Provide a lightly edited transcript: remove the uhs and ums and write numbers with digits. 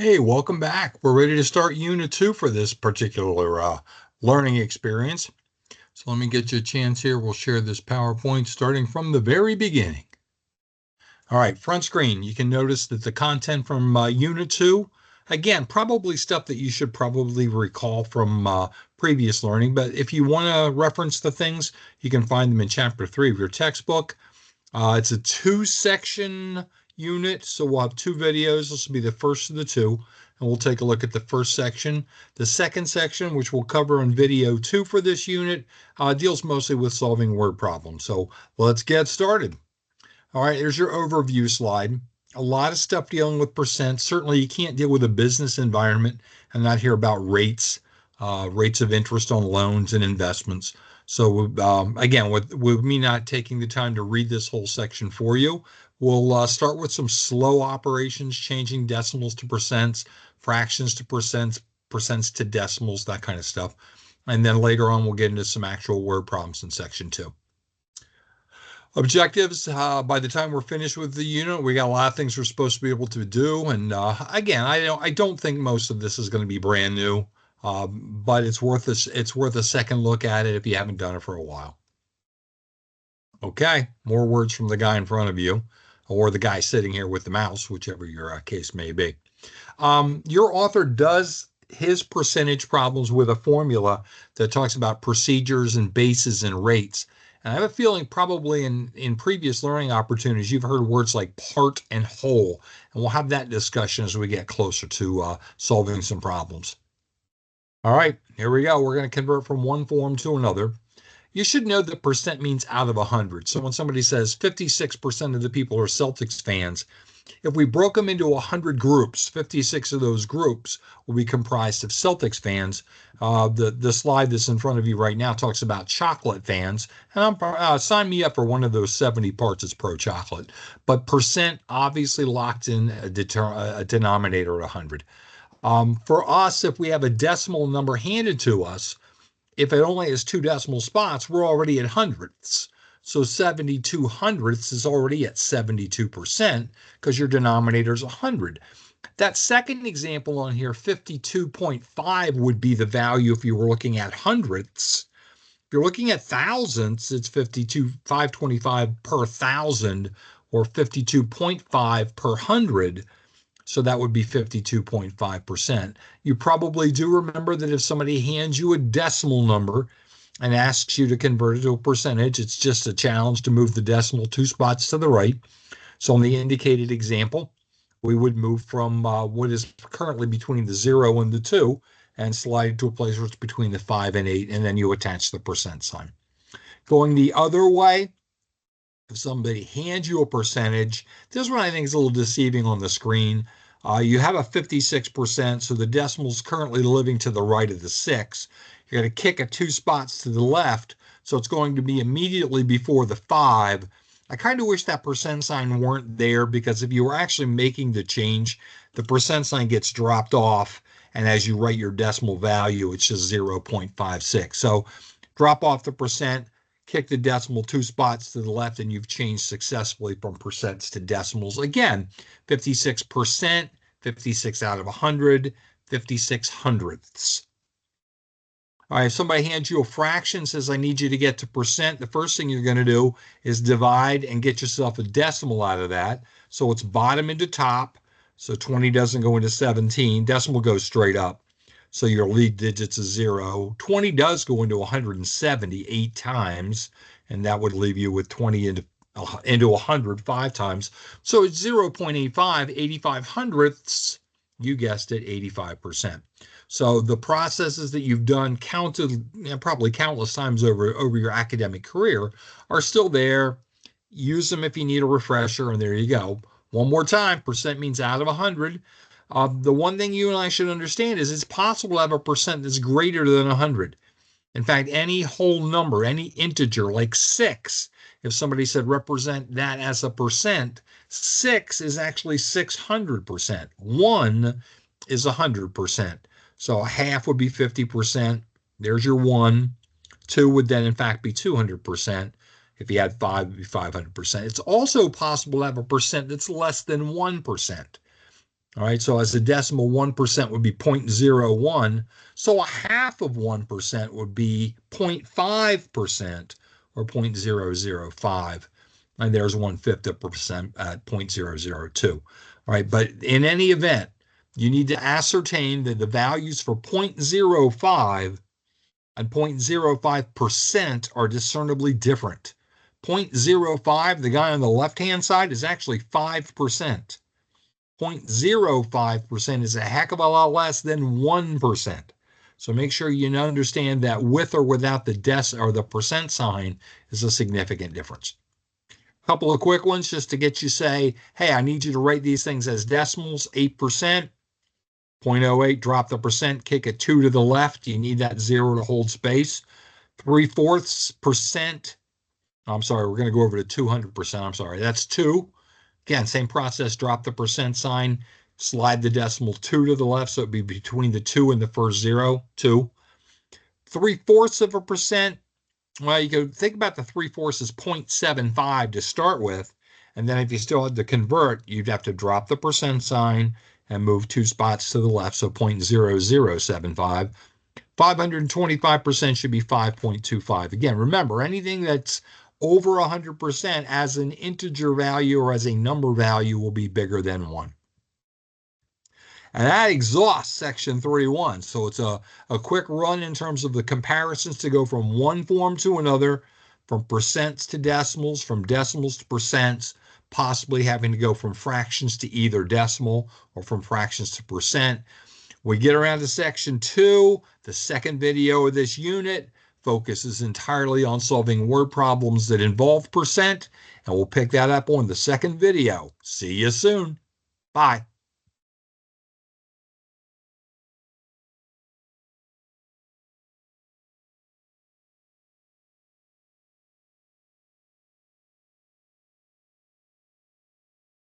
Hey, welcome back. We're ready to start Unit 2 for this particular learning experience. So let me get you a chance here. We'll share this PowerPoint starting from the very beginning. All right, front screen. You can notice that the content from Unit 2, again, probably stuff that you should probably recall from previous learning, but if you want to reference the things, you can find them in Chapter 3 of your textbook. It's a two-section unit, so we'll have two videos. This will be the first of the two, and we'll take a look at the first section. The second section, which we'll cover in video 2 for this unit, deals mostly with solving word problems. So let's get started. All right, here's your overview slide. A lot of stuff dealing with percent. Certainly, you can't deal with a business environment and not hear about rates, rates of interest on loans and investments. So again, with me not taking the time to read this whole section for you, we'll start with some slow operations, changing decimals to percents, fractions to percents, percents to decimals, that kind of stuff. And then later on, we'll get into some actual word problems in section 2. Objectives, by the time we're finished with the unit, we got a lot of things we're supposed to be able to do. And again, I don't think most of this is going to be brand new, but it's worth a second look at it if you haven't done it for a while. Okay, more words from the guy in front of you, or the guy sitting here with the mouse, whichever your case may be. Your author does his percentage problems with a formula that talks about procedures and bases and rates. And I have a feeling probably in previous learning opportunities, you've heard words like part and whole. And we'll have that discussion as we get closer to solving some problems. All right, here we go. We're going to convert from one form to another. You should know that percent means out of 100. So when somebody says 56% of the people are Celtics fans, if we broke them into 100 groups, 56 of those groups will be comprised of Celtics fans. The slide that's in front of you right now talks about chocolate fans, and sign me up for one of those 70 parts that's pro chocolate. But percent obviously locked in a denominator at 100. For us, if we have a decimal number handed to us, if it only has two decimal spots, we're already at hundredths. So 72 hundredths is already at 72% because your denominator is 100. That second example on here, 52.5, would be the value if you were looking at hundredths. If you're looking at thousandths, it's 525 per thousand or 52.5 per hundred. So that would be 52.5%. You probably do remember that if somebody hands you a decimal number and asks you to convert it to a percentage, it's just a challenge to move the decimal two spots to the right. So in the indicated example, we would move from what is currently between the 0 and the 2 and slide to a place where it's between the 5 and 8, and then you attach the percent sign. Going the other way, if somebody hands you a percentage, this one I think is a little deceiving on the screen. You have a 56%, so the decimal is currently living to the right of the 6. You're going to kick it two spots to the left, so it's going to be immediately before the 5. I kind of wish that percent sign weren't there, because if you were actually making the change, the percent sign gets dropped off, and as you write your decimal value, it's just 0.56. So drop off the percent, kick the decimal two spots to the left, and you've changed successfully from percents to decimals. Again, 56%, 56 out of 100, 56 hundredths. All right, if somebody hands you a fraction, says, I need you to get to percent, the first thing you're going to do is divide and get yourself a decimal out of that. So it's bottom into top. So 20 doesn't go into 17. Decimal goes straight up. So your lead digits is 0. 20 does go into 178 times, and that would leave you with 20 into 100 5 times. So it's 0.85, 85 hundredths. You guessed it, 85%. So the processes that you've done counted, probably countless times over your academic career, are still there. Use them if you need a refresher, and there you go. One more time, percent means out of 100. The one thing you and I should understand is it's possible to have a percent that's greater than 100. In fact, any whole number, any integer like 6, if somebody said represent that as a percent, 6 is actually 600%. 1 is 100%. So a half would be 50%. There's your 1. 2 would then, in fact, be 200%. If you had 5, it would be 500%. It's also possible to have a percent that's less than 1%. All right, so as a decimal, 1% would be 0.01. So a half of 1% would be 0.5% or 0.005. And there's 1/5 of a percent at 0.002. All right, but in any event, you need to ascertain that the values for 0.05 and 0.05% are discernibly different. 0.05, the guy on the left-hand side, is actually 5%. 0.05% is a heck of a lot less than 1%. So make sure you understand that with or without the or the percent sign is a significant difference. A couple of quick ones just to get you say, hey, I need you to write these things as decimals. 8%, 0.08, drop the percent, kick a 2 to the left. You need that 0 to hold space. 3/4%. I'm sorry, we're going to go over to 200%. I'm sorry, that's 2. Again, same process, drop the percent sign, slide the decimal 2 to the left, so it'd be between the 2 and the first 0, 2. 0.75%, well, you can think about the 3/4 as 0.75 to start with, and then if you still had to convert, you'd have to drop the percent sign and move 2 spots to the left, so 0.0075. 525% should be 5.25. Again, remember, anything that's over 100% as an integer value or as a number value will be bigger than 1. And that exhausts section 3.1. So it's a quick run in terms of the comparisons to go from one form to another, from percents to decimals, from decimals to percents, possibly having to go from fractions to either decimal or from fractions to percent. We get around to section 2, the second video of this unit focuses entirely on solving word problems that involve percent, and we'll pick that up on the second video. See you soon. Bye.